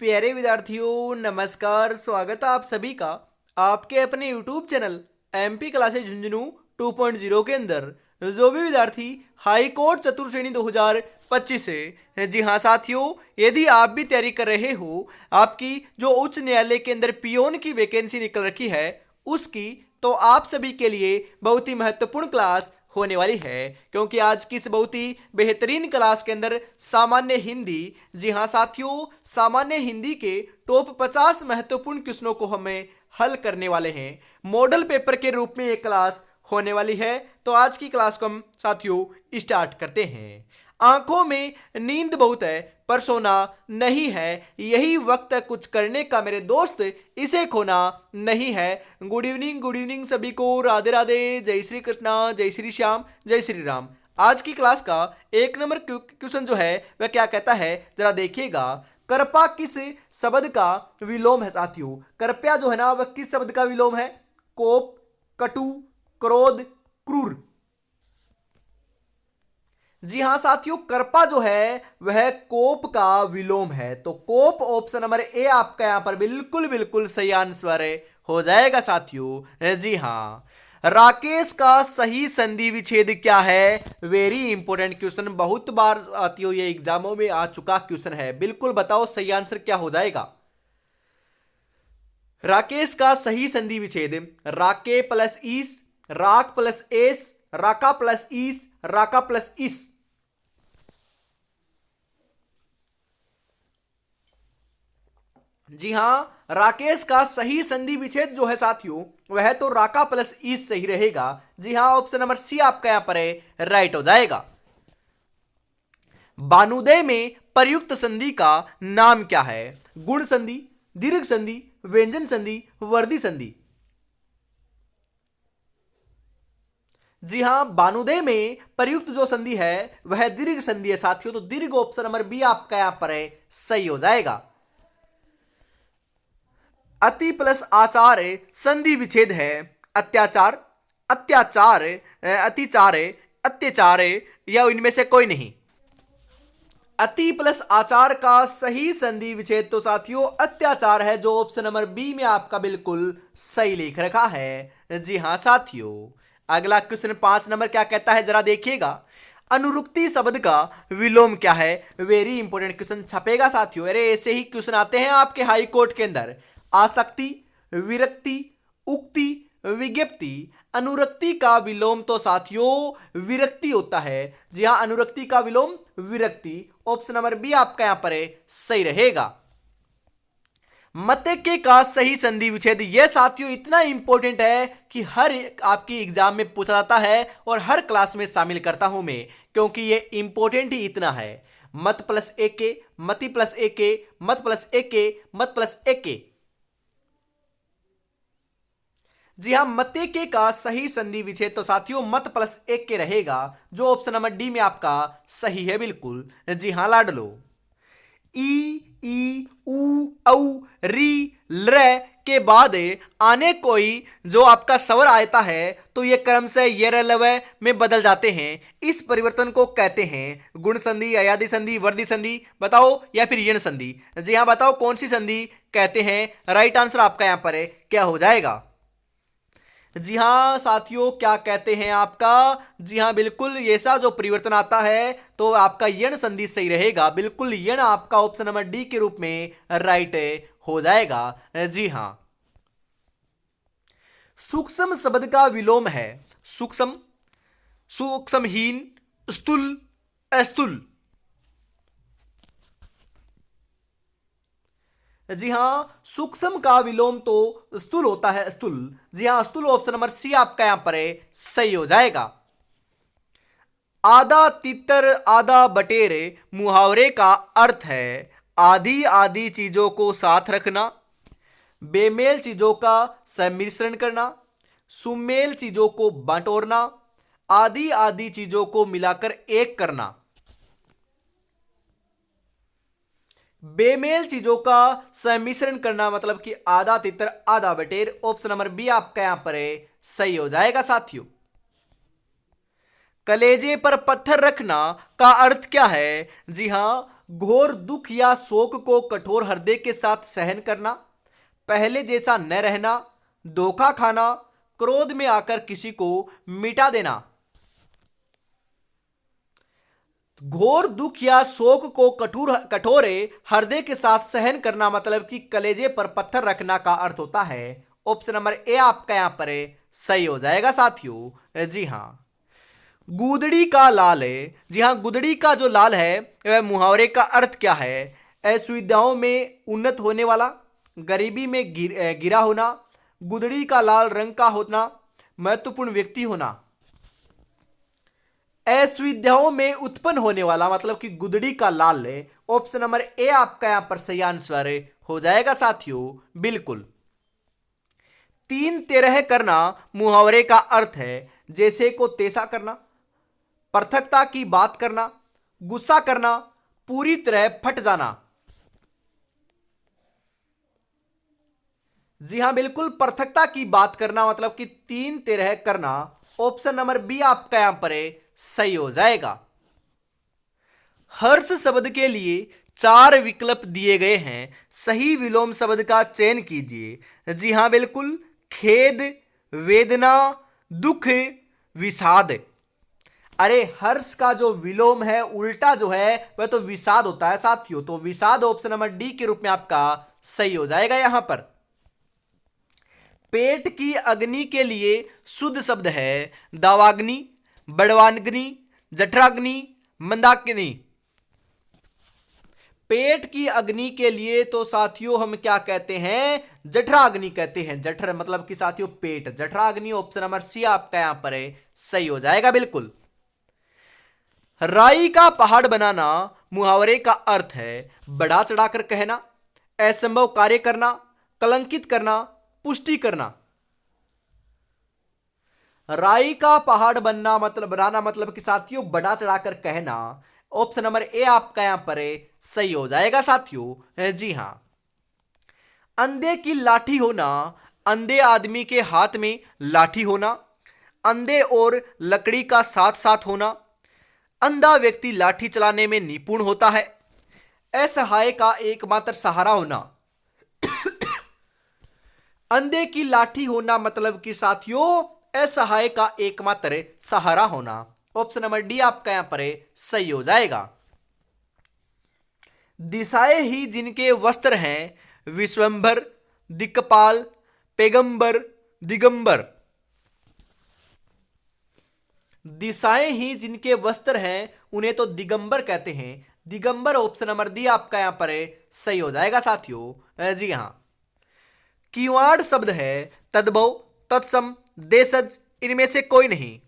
प्यारे विद्यार्थियों नमस्कार। स्वागत है आप सभी का आपके अपने YouTube channel MP classes Jhunjhunu 2.0 के अंदर। जो भी विद्यार्थी हाई कोर्ट चतुर्थ श्रेणी 2025 से, जी हाँ साथियों, यदि आप भी तैयारी कर रहे हो, आपकी जो उच्च न्यायालय के अंदर पियोन की वैकेंसी निकल रखी है उसकी, तो आप सभी के लिए बहुत ही महत्वपूर्ण क्लास होने वाली है। क्योंकि आज की इस बहुत ही बेहतरीन क्लास के अंदर सामान्य हिंदी, जी हाँ साथियों, सामान्य हिंदी के टॉप 50 महत्वपूर्ण क्वेश्चनों को हमें हल करने वाले हैं। मॉडल पेपर के रूप में ये क्लास होने वाली है। तो आज की क्लास को हम साथियों स्टार्ट करते हैं। आंखों में नींद बहुत है पर सोना नहीं है, यही वक्त है कुछ करने का मेरे दोस्त, इसे खोना नहीं है। गुड इवनिंग सभी को, राधे राधे, जय श्री कृष्णा, जय श्री श्याम, जय श्री राम। आज की क्लास का एक नंबर क्वेश्चन जो है वह क्या कहता है, जरा देखिएगा। कृपा किस शब्द का विलोम है साथियों? कृपया जो है ना वह किस शब्द का विलोम है? कोप, कटु, क्रोध, क्रूर। जी हाँ साथियों, कृपा जो है वह कोप का विलोम है। तो कोप ऑप्शन नंबर ए आपका यहां पर बिल्कुल बिल्कुल सही आंसर हो जाएगा साथियों। जी हाँ। राकेश का सही संधि विच्छेद क्या है? वेरी इंपॉर्टेंट क्वेश्चन, बहुत बार साथियों ये एग्जामों में आ चुका क्वेश्चन है। बिल्कुल बताओ सही आंसर क्या हो जाएगा। राकेश का सही संधि विच्छेद राके प्लस ईस, राक प्लस एस, राका प्लस ईस, राका प्लस इस। जी हाँ, राकेश का सही संधि विच्छेद जो है साथियों वह तो राका प्लस ईस सही रहेगा। जी हाँ, ऑप्शन नंबर सी आपका यहां पर है, राइट हो जाएगा। बानुदय में प्रयुक्त संधि का नाम क्या है? गुण संधि, दीर्घ संधि, व्यंजन संधि, वर्धी संधि। जी हाँ, बानुदय में प्रयुक्त जो संधि है वह दीर्घ संधि है साथियों। तो दीर्घ ऑप्शन नंबर बी आपका यहां पर है, सही हो जाएगा। अति प्लस आचार संधि विच्छेद है अत्याचार, अत्याचार, अतिचार, अत्याचार, या इनमें से कोई नहीं। अति प्लस आचार का सही संधि विच्छेद तो साथियों अत्याचार है, जो ऑप्शन नंबर बी में आपका बिल्कुल सही लिख रखा है। जी हाँ साथियों। अगला क्वेश्चन 5 नंबर क्या कहता है, जरा देखिएगा। अनुरुक्ति शब्द का विलोम क्या है? वेरी इंपॉर्टेंट क्वेश्चन छपेगा साथियों। अरे ऐसे ही क्वेश्चन आते हैं आपके हाई कोर्ट के अंदर। आसक्ति, विरक्ति, उक्ति, विज्ञप्ति। अनुरक्ति का विलोम तो साथियों विरक्ति होता है। जी हां, अनुरक्ति का विलोम विरक्ति। ऑप्शन नंबर बी आपका यहां पर है, सही रहेगा। मत्यके का सही संधि विच्छेद, यह साथियों इतना इंपॉर्टेंट है कि हर एक आपकी एग्जाम में पूछा जाता है और हर क्लास में शामिल करता हूं मैं, क्योंकि यह इंपॉर्टेंट ही इतना है। मत प्लस एक के, मति प्लस एक के, मत प्लस एक के, मत प्लस एक के। जी हां, मत्यके का सही संधि विच्छेद तो साथियों मत प्लस एक के रहेगा, जो ऑप्शन नंबर डी में आपका सही है बिल्कुल। जी हां लाडलो। ई, ई, ऊ, औ, री, ल के बाद आने कोई जो आपका स्वर आता है तो ये क्रम से यर लवय में बदल जाते हैं। इस परिवर्तन को कहते हैं गुण संधि, अयादि संधि, वर्धी संधि। बताओ, या फिर यण संधि। जी हाँ, बताओ कौन सी संधि कहते हैं? राइट आंसर आपका यहां पर है, क्या हो जाएगा? जी हाँ साथियों, क्या कहते हैं आपका? जी हाँ बिल्कुल, ऐसा जो परिवर्तन आता है तो आपका यण संधि सही रहेगा। बिल्कुल यण आपका ऑप्शन नंबर डी के रूप में राइट हो जाएगा। जी हाँ। सूक्ष्म शब्द का विलोम है सूक्ष्म, सूक्ष्महीन, स्थूल, अस्थूल। जी हाँ, सूक्ष्म का विलोम तो स्थूल होता है, स्थूल। जी हाँ, स्थूल ऑप्शन नंबर सी आपका यहां पर है, सही हो जाएगा। आधा तितर आधा बटेरे मुहावरे का अर्थ है आधी आधी चीजों को साथ रखना, बेमेल चीजों का सम्मिश्रण करना, सुमेल चीजों को बटोरना, आधी आधी चीजों को मिलाकर एक करना। बेमेल चीजों का सम्मिश्रण करना मतलब कि आधा तितर आधा बटेर। ऑप्शन नंबर बी आपका यहां पर है, सही हो जाएगा साथियों। कलेजे पर पत्थर रखना का अर्थ क्या है? जी हां, घोर दुख या शोक को कठोर हृदय के साथ सहन करना, पहले जैसा न रहना, धोखा खाना, क्रोध में आकर किसी को मिटा देना। घोर दुख या शोक को कठोर हृदय के साथ सहन करना मतलब कि कलेजे पर पत्थर रखना का अर्थ होता है। ऑप्शन नंबर ए आपका यहां पर सही हो जाएगा साथियों। जी हां, गुदड़ी का लाल है। जी हां, गुदड़ी का जो लाल है वह मुहावरे का अर्थ क्या है? असुविधाओं में उन्नत होने वाला, गरीबी में गिरा होना, गुदड़ी का लाल रंग का होना, महत्वपूर्ण व्यक्ति होना। असुविधाओं में उत्पन्न होने वाला मतलब कि गुदड़ी का लाल है। ऑप्शन नंबर ए आपका यहां पर सही आंसर हो जाएगा साथियों, बिल्कुल। तीन तेरह करना मुहावरे का अर्थ है जैसे को तैसा करना, पृथकता की बात करना, गुस्सा करना, पूरी तरह फट जाना। जी हां, बिल्कुल, पृथकता की बात करना मतलब कि तीन तेरह करना। ऑप्शन नंबर बी आपका यहां पर सही हो जाएगा। हर्ष शब्द के लिए चार विकल्प दिए गए हैं, सही विलोम शब्द का चयन कीजिए। जी हां, बिल्कुल, खेद, वेदना, दुख, विषाद। अरे हर्ष का जो विलोम है उल्टा जो है वह तो विषाद होता है साथियों, तो विषाद ऑप्शन नंबर डी के रूप में आपका सही हो जाएगा यहां पर। पेट की अग्नि के लिए शुद्ध शब्द है दावाग्नि, बड़वाग्नि, जठराग्नि, मंदाग्नि। पेट की अग्नि के लिए तो साथियों हम क्या कहते हैं? जठराग्नि कहते हैं। जठर मतलब कि साथियों पेट, जठराग्नि। ऑप्शन नंबर सी आपका यहां पर सही हो जाएगा, बिल्कुल। राई का पहाड़ बनाना मुहावरे का अर्थ है बढ़ा चढ़ाकर कहना, असंभव कार्य करना, कलंकित करना, पुष्टि करना। राई का पहाड़ बनाना मतलब कि साथियों बढ़ा चढ़ाकर कहना। ऑप्शन नंबर ए आपका यहां पर सही हो जाएगा साथियों। जी हां, अंधे की लाठी होना, अंधे आदमी के हाथ में लाठी होना, अंधे और लकड़ी का साथ साथ होना, अंधा व्यक्ति लाठी चलाने में निपुण होता है, असहाय का एकमात्र सहारा होना। अंधे की लाठी होना मतलब कि साथियों असहाय का एकमात्र सहारा होना। ऑप्शन नंबर डी आपका यहां पर सही हो जाएगा। दिशाएं ही जिनके वस्त्र हैं, विश्वंभर, दिक्पाल, पैगंबर, दिगंबर। दिशाएं ही जिनके वस्त्र हैं उन्हें तो दिगंबर कहते हैं। दिगंबर ऑप्शन नंबर डी आपका यहां पर सही हो जाएगा साथियों। जी हां, किवाड़ शब्द है तद्भव, तत्सम, देशज, इनमें से कोई नहीं।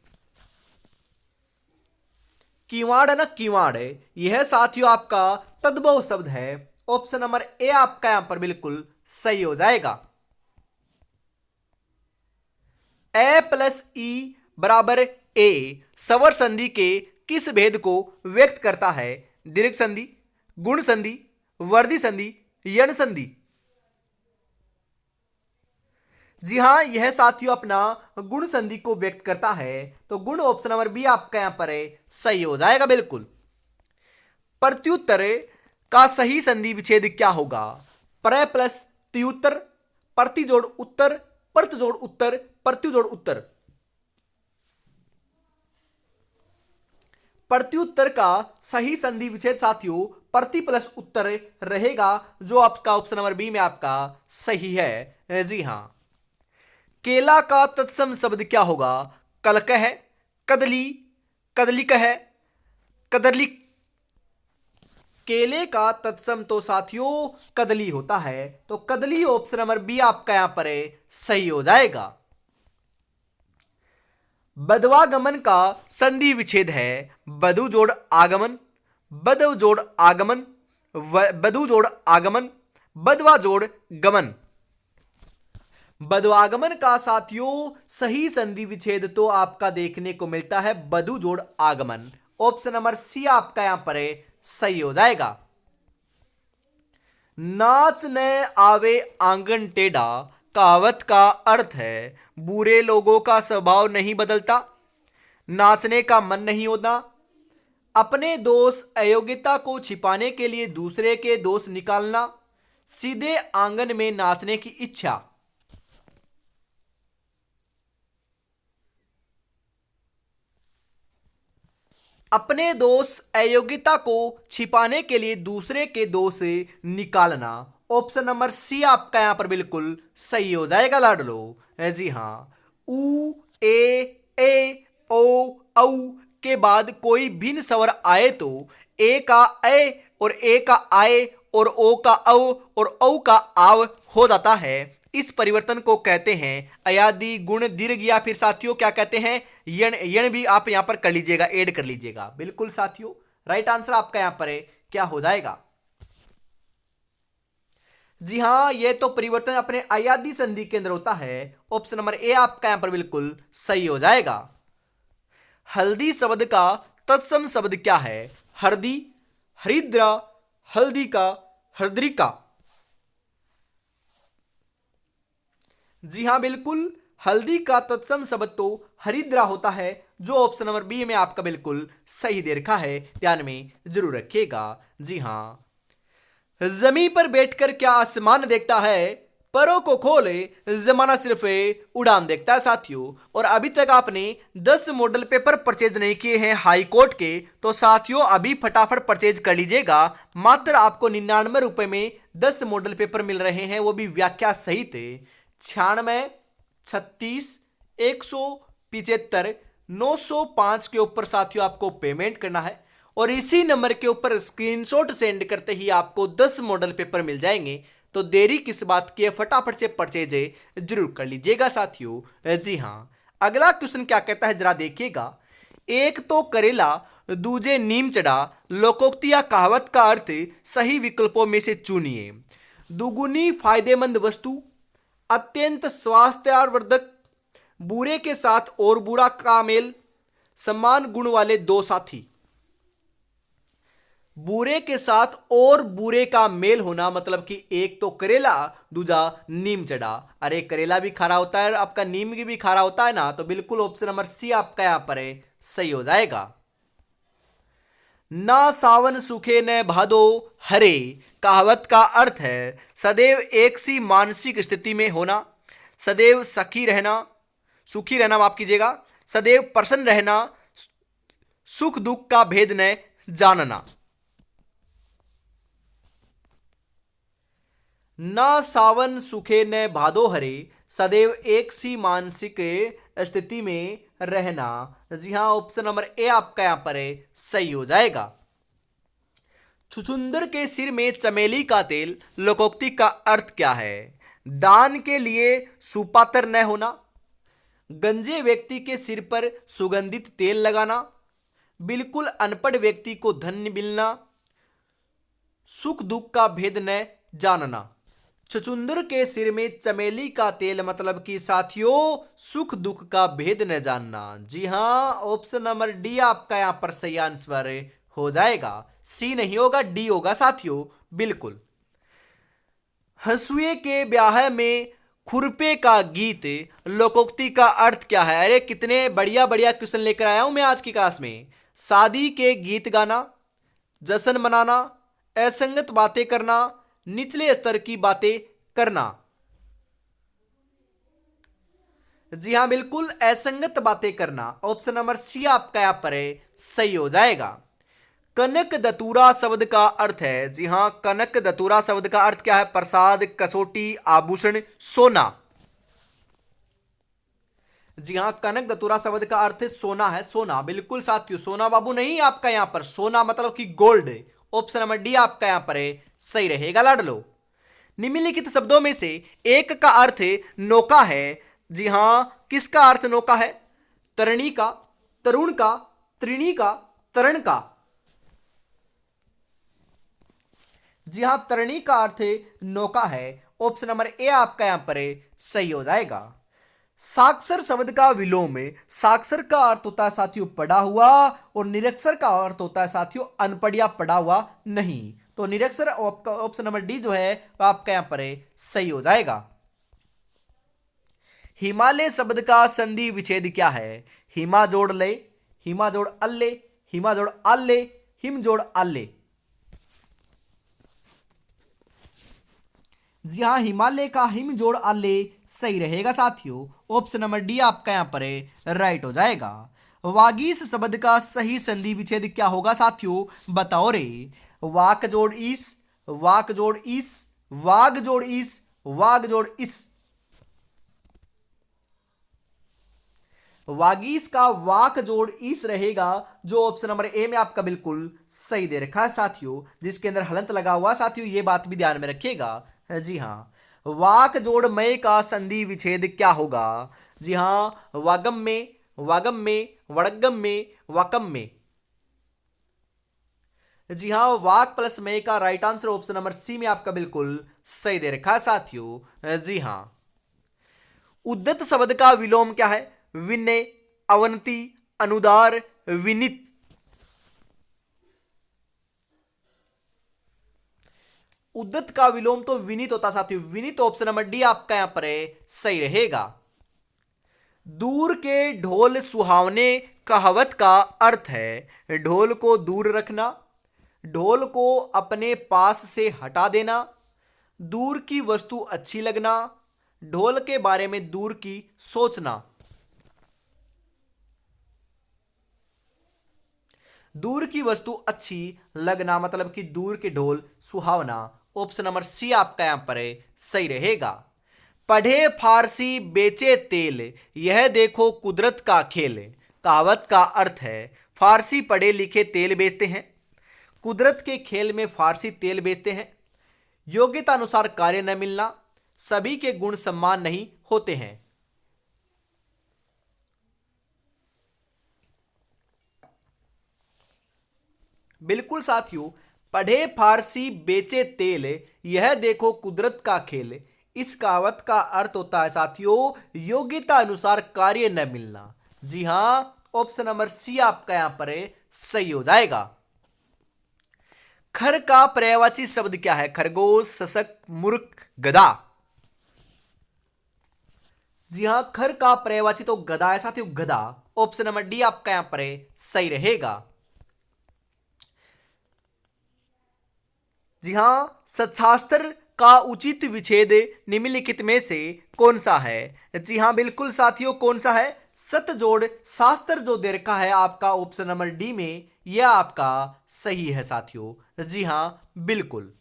किवाड़ है ना, किवाड़ है, यह साथियों आपका तद्भव शब्द है। ऑप्शन नंबर ए आपका यहां पर बिल्कुल सही हो जाएगा। ए प्लस ई बराबर ए स्वर संधि के किस भेद को व्यक्त करता है? दीर्घ संधि, गुण संधि, वर्धी संधि, यण संधि। जी हां, यह साथियों अपना गुण संधि को व्यक्त करता है, तो गुण ऑप्शन नंबर बी आपका यहां पर सही हो जाएगा, बिल्कुल। प्रत्युत्तर का सही संधि विच्छेद क्या होगा? पर प्लस त्युत्तर, प्रति जोड़ उत्तर, प्रत जोड़ उत्तर, प्रत्यु जोड़ उत्तर। प्रत्युत्तर का सही संधि विच्छेद साथियों प्रति प्लस उत्तर रहेगा, जो आपका ऑप्शन नंबर बी में आपका सही है। जी हां, केला का तत्सम शब्द क्या होगा? कलकह, कदली, कदलिकह, कदली। केले का तत्सम तो साथियों कदली होता है, तो कदली ऑप्शन नंबर बी आपका यहां पर सही हो जाएगा। बदवागमन का संधि विच्छेद है बधु जोड़ आगमन, बधव जोड़ आगमन, बधु जोड़ आगमन, बदवा जोड़ गमन। बदवागमन का साथियों सही संधि विच्छेद तो आपका देखने को मिलता है बधु जोड़ आगमन। ऑप्शन नंबर सी आपका यहां पर सही हो जाएगा। नाच न आवे आंगन टेढ़ा कहावत का अर्थ है बुरे लोगों का स्वभाव नहीं बदलता, नाचने का मन नहीं होता, अपने दोष अयोग्यता को छिपाने के लिए दूसरे के दोष निकालना, सीधे आंगन में नाचने की इच्छा। अपने दोष अयोग्यता को छिपाने के लिए दूसरे के दोष निकालना, ऑप्शन नंबर सी आपका यहां पर बिल्कुल सही हो जाएगा लाडलो। जी हां, उ ए ओ औ के बाद कोई भिन्न स्वर आए तो ए का ए और ए का आए और ओ का औ और औ का आव हो जाता है। इस परिवर्तन को कहते हैं अयादी, गुण, दीर्घ या फिर साथियों क्या कहते हैं यण। यण भी आप यहां पर कर लीजिएगा, ऐड कर लीजिएगा। बिल्कुल साथियों, राइट आंसर आपका यहां पर है क्या हो जाएगा। जी हां, यह तो परिवर्तन अपने अयादी संधि के अंदर होता है। ऑप्शन नंबर ए आपका यहां पर बिल्कुल सही हो जाएगा। हल्दी शब्द का तत्सम शब्द क्या है? हरदी, हरिद्रा, हल्दी का, हरद्रिका। जी हां बिल्कुल, हल्दी का तत्सम शब्द तो हरिद्रा होता है, जो ऑप्शन नंबर बी में आपका बिल्कुल सही दे रखा है, ध्यान में जरूर रखिएगा। जी हां, जमीन पर बैठकर क्या आसमान देखता है, परों को खोले जमाना सिर्फ उड़ान देखता है साथियों। और अभी तक आपने 10 मॉडल पेपर परचेज नहीं किए हैं हाई कोर्ट के, तो साथियों अभी फटाफट परचेज कर लीजिएगा। मात्र आपको 99 रुपए में 10 मॉडल पेपर मिल रहे हैं, वो भी व्याख्या सहित। 96, 36, 175, 905 के ऊपर साथियों आपको पेमेंट करना है और इसी नंबर के ऊपर स्क्रीनशॉट सेंड करते ही आपको 10 मॉडल पेपर मिल जाएंगे। तो देरी किस बात की है, फटाफट से परचेज जरूर कर लीजिएगा साथियों। जी हां, अगला क्वेश्चन क्या कहता है जरा देखिएगा। एक तो करेला दूजे नीम चढ़ा, लोकोक्ति या कहावत का अर्थ सही विकल्पों में से चुनिए। दुगुनी फायदेमंद वस्तु, अत्यंत स्वास्थ्यवर्धक, बुरे के साथ और बुरा का मेल, समान गुण वाले दो साथी। बुरे के साथ और बुरे का मेल होना मतलब कि एक तो करेला दूजा नीम चढ़ा। अरे करेला भी खारा होता है, आपका नीम की भी खारा होता है ना, तो बिल्कुल ऑप्शन नंबर सी आपका यहां पर है सही हो जाएगा। ना सावन सूखे न भादो हरे, कहावत का अर्थ है सदैव एक सी मानसिक स्थिति में होना, सदैव सुखी रहना माफ कीजिएगा, सदैव प्रसन्न रहना, सुख दुख का भेद न जानना। ना सावन सूखे न भादो हरे, सदैव एक सी मानसिक स्थिति में रहना। जी हां, ऑप्शन नंबर ए आपका यहां पर है सही हो जाएगा। छुछुंदर के सिर में चमेली का तेल, लोकोक्ति का अर्थ क्या है? दान के लिए सुपात्र न होना, गंजे व्यक्ति के सिर पर सुगंधित तेल लगाना, बिल्कुल अनपढ़ व्यक्ति को धन मिलना, सुख दुख का भेद न जानना। छुछुंदर के सिर में चमेली का तेल मतलब कि साथियों सुख दुख का भेद न जानना। जी हां, ऑप्शन नंबर डी आपका यहां पर सही आंसर हो जाएगा। सी नहीं होगा, डी होगा साथियों, बिल्कुल। हंसुए के ब्याह में खुरपे का गीत, लोकोक्ति का अर्थ क्या है? अरे कितने बढ़िया बढ़िया क्वेश्चन लेकर आया हूं मैं आज की क्लास में। शादी के गीत गाना, जश्न मनाना, असंगत बातें करना, निचले स्तर की बातें करना। जी हां बिल्कुल, असंगत बातें करना, ऑप्शन नंबर सी आपका यहां पर है सही हो जाएगा। कनक दतूरा शब्द का अर्थ है, जी हां कनक दतूरा शब्द का अर्थ क्या है? प्रसाद, कसौटी, आभूषण, सोना। जी हां, कनक दतूरा शब्द का अर्थ है सोना है, सोना। बिल्कुल साथियों, सोना बाबू नहीं आपका यहां पर, सोना मतलब कि गोल्ड। ऑप्शन नंबर डी आपका यहां पर है सही रहेगा लाडलो। निम्नलिखित शब्दों में से एक का अर्थ नौका है। जी हां, किसका अर्थ नौका है? तरणी का, तरुण का, त्रिणी का, तरण का। जी हां, तरणी का अर्थ नौका है, ऑप्शन नंबर ए आपका यहां पर सही हो जाएगा। साक्षर शब्द का विलोम, साक्षर का अर्थ होता है साथियों पढ़ा हुआ और निरक्षर का अर्थ होता है साथियों अनपढ़ या पढ़ा हुआ नहीं। तो निरक्षर ऑप्शन नंबर डी जो है वह आपका यहां पर सही हो जाएगा। हिमालय शब्द का संधि विच्छेद क्या है? हिमा जोड़ ले, हिमा जोड़ अल्ले, हिमा जोड़ आल्ले, हिम जोड़ आल्ले। जी हाँ, हिमालय का हिम जोड़ आल्ले सही रहेगा साथियों। ऑप्शन नंबर डी आपका यहाँ पर राइट हो जाएगा। वागीश शब्द का सही संधि विच्छेद क्या होगा साथियों, बताओ रे। वाक जोड़ ईस, वाक जोड़ ईस, वाग जोड़ ईस, वाग जोड़ इस। वागीश का वाक जोड़ ईस रहेगा, जो ऑप्शन नंबर ए में आपका बिल्कुल सही दे रखा है साथियों, जिसके अंदर हलंत लगा हुआ साथियों, ये बात भी ध्यान में रखिएगा। जी हाँ, वाक जोड़ मय का संधि विच्छेद क्या होगा। जी हाँ, वागम में, वागम में, वड़गम में, वाकम में। जी हाँ, वाक प्लस मय का right answer option number C में आपका बिल्कुल सही दे रखा है साथियों। जी हाँ, उद्दत शब्द का विलोम क्या है। विनय, अवनति, अनुदार, विनित। उद्दत का विलोम तो विनित होता साथियों, विनित ऑप्शन नंबर डी आपका यहां पर है सही रहेगा। दूर के ढोल सुहावने कहावत का अर्थ है ढोल को दूर रखना, ढोल को अपने पास से हटा देना, दूर की वस्तु अच्छी लगना, ढोल के बारे में दूर की सोचना। दूर की वस्तु अच्छी लगना मतलब कि दूर के ढोल सुहावना, ऑप्शन नंबर सी आपका यहां पर है सही रहेगा। पढ़े फारसी बेचे तेल, यह देखो कुदरत का खेल। कहावत का अर्थ है फारसी पढ़े लिखे तेल बेचते हैं, कुदरत के खेल में फारसी तेल बेचते हैं। योग्यता अनुसार कार्य न मिलना, सभी के गुण सम्मान नहीं होते हैं। बिल्कुल साथियों, पढ़े फारसी बेचे तेल, यह देखो कुदरत का खेल। इस कहावत का अर्थ होता है साथियों योग्यता अनुसार कार्य न मिलना। जी हां, ऑप्शन नंबर सी आपका यहां पर सही हो जाएगा। खर का पर्यायवाची शब्द क्या है। खरगोश, शशक, मूर्ख, गधा। जी हां, खर का पर्यायवाची तो गधा है साथियों, गधा। ऑप्शन नंबर डी आपका यहां पर सही रहेगा। जी हां, सच्छास्त्र का उचित विच्छेद निम्नलिखित में से कौन सा है। जी हां, बिल्कुल साथियों, कौन सा है। सत जोड़ शास्त्र जो दे रखा है आपका ऑप्शन नंबर डी में, यह आपका सही है साथियों। जी हां, बिल्कुल।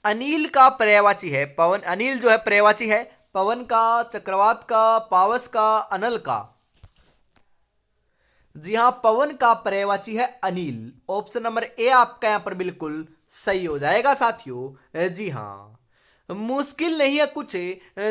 अनिल का पर्यायवाची है पवन, अनिल जो है पर्यायवाची है पवन का, चक्रवात का, पावस का, अनल का। जी हां, पवन का पर्यायवाची है अनिल, ऑप्शन नंबर ए आपका यहां पर बिल्कुल सही हो जाएगा साथियों। जी हां, मुश्किल नहीं है कुछ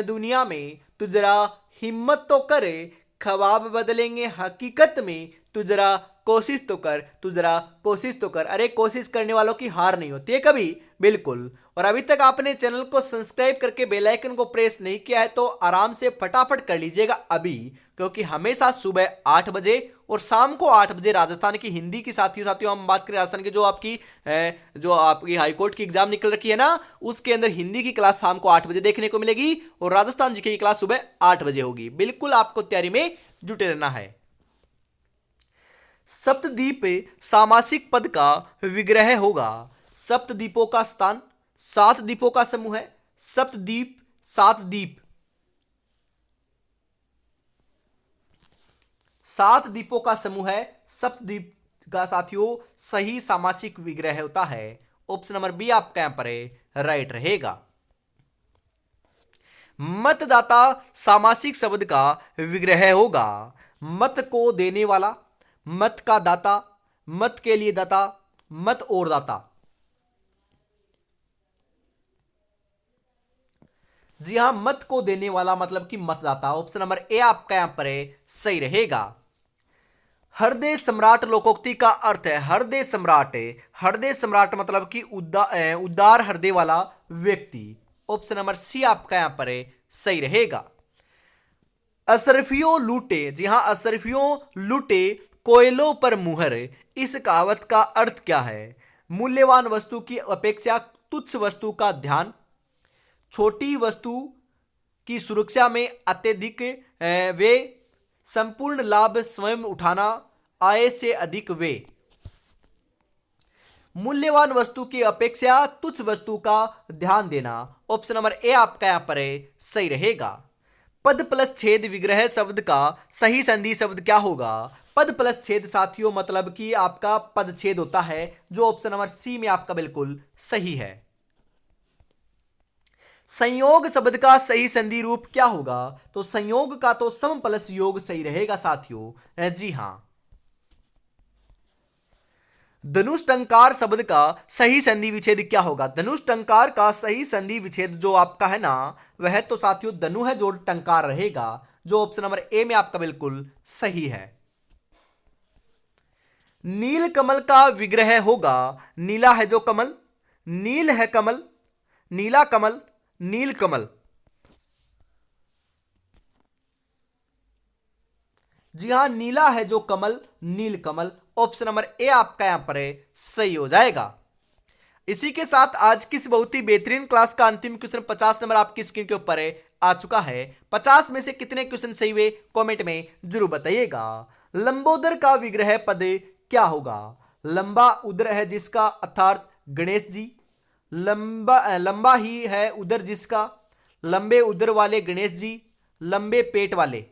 दुनिया में, तू जरा हिम्मत तो करे, ख्वाब बदलेंगे हकीकत में, तू जरा कोशिश तो कर, तू जरा कोशिश तो कर। अरे कोशिश करने वालों की हार नहीं होती है कभी, बिल्कुल। और अभी तक आपने चैनल को सब्सक्राइब करके बेल आइकन को प्रेस नहीं किया है तो आराम से फटाफट कर लीजिएगा अभी, क्योंकि हमेशा सुबह 8 बजे और शाम को 8 बजे राजस्थान की हिंदी की साथियों हम बात करें राजस्थान की जो आपकी हाईकोर्ट की एग्जाम निकल रखी है ना, उसके अंदर हिंदी की क्लास शाम को 8 बजे देखने को मिलेगी और राजस्थान जीके की क्लास सुबह 8 बजे होगी। बिल्कुल आपको तैयारी में जुटे रहना है। सप्तद्वीप सामासिक पद का विग्रह होगा। सप्तद्वीपों का स्थान, 7 द्वीपों का समूह है। सप्तद्वीप, 7 द्वीप, 7 द्वीपों का समूह है। सप्तद्वीप का साथियों सही सामासिक विग्रह होता है। ऑप्शन नंबर बी आपका यहां पर राइट रहेगा। मतदाता सामासिक शब्द का विग्रह होगा। मत को देने वाला, मत का दाता, मत के लिए दाता, मत और दाता। जी हां, मत को देने वाला मतलब कि मतदाता, ऑप्शन नंबर ए आपका यहां पर सही रहेगा। हृदय सम्राट लोकोक्ति का अर्थ है हृदय सम्राट, हृदय सम्राट मतलब कि उदार हृदय वाला व्यक्ति। ऑप्शन नंबर सी आपका यहां पर सही रहेगा। अशरफियों लूटे, जी हां, अशरफियों लूटे कोयलों पर मुहर, इस कहावत का अर्थ क्या है। मूल्यवान वस्तु की अपेक्षा तुच्छ वस्तु का ध्यान, छोटी वस्तु की सुरक्षा में अत्यधिक वे, संपूर्ण लाभ स्वयं उठाना, आय से अधिक वे। मूल्यवान वस्तु की अपेक्षा तुच्छ वस्तु का ध्यान देना। ऑप्शन नंबर ए आपका यहां पर सही रहेगा। पद प्लस छेद विग्रह शब्द का सही संधि शब्द क्या होगा? पद प्लस छेद साथियों मतलब कि आपका पद छेद होता है, जो ऑप्शन नंबर सी में आपका बिल्कुल सही है। संयोग शब्द का सही संधि रूप क्या होगा? तो संयोग का तो सम प्लस योग सही रहेगा साथियों। जी हां। धनुष टंकार शब्द का सही संधि विच्छेद क्या होगा? धनुष टंकार का सही संधि विच्छेद जो आपका है ना, वह तो साथियों धनु है जो टंकार रहेगा, जो ऑप्शन नंबर ए में आपका बिल्कुल सही है। नील कमल का विग्रह होगा। नीला है जो कमल, नील है कमल, नीला कमल, नील कमल। जी हां, नीला है जो कमल, Neel Kamal. Option number A आपका यहां पर सही हो जाएगा। इसी के साथ आज की इस बहुत ही बेहतरीन क्लास का अंतिम क्वेश्चन 50 नंबर आपकी स्क्रीन के ऊपर आ चुका है। 50 में से कितने क्वेश्चन सही हुए कमेंट में जरूर बताइएगा। लंबोदर का विग्रह पद क्या होगा? लंबा उदर है जिसका अर्थात गणेश जी। लंबा ही है उदर जिसका, लंबे उदर वाले गणेश जी, लंबे पेट वाले।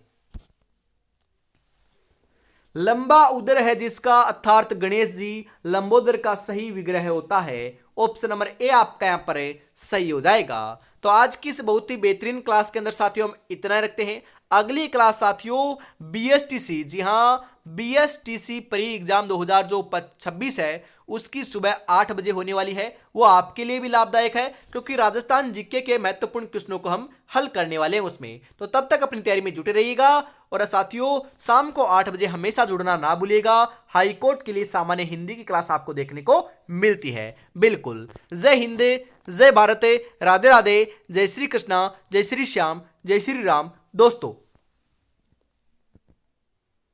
लंबा उदर है जिसका अर्थात गणेश जी, लंबोदर का सही विग्रह होता है। ऑप्शन नंबर ए आपका यहां पर सही हो जाएगा। तो आज की इस बहुत ही बेहतरीन क्लास के अंदर साथियों हम इतना रखते हैं। अगली क्लास साथियों बीएसटीसी, जी हां बीएसटीसी प्री एग्जाम 2026 है, उसकी सुबह 8 बजे होने वाली है। वो आपके लिए भी लाभदायक है क्योंकि राजस्थान जीके के महत्वपूर्ण क्वेश्चनों को हम हल करने वाले हैं उसमें। तो तब तक अपनी तैयारी में जुटे रहिएगा और साथियों शाम को 8 बजे हमेशा जुड़ना ना भूलिएगा। हाई कोर्ट के लिए सामान्य हिंदी की क्लास आपको देखने को मिलती है। बिल्कुल। जय हिंद, जय भारत, राधे राधे, जय श्री कृष्णा, जय श्री श्याम, जय श्री राम दोस्तों।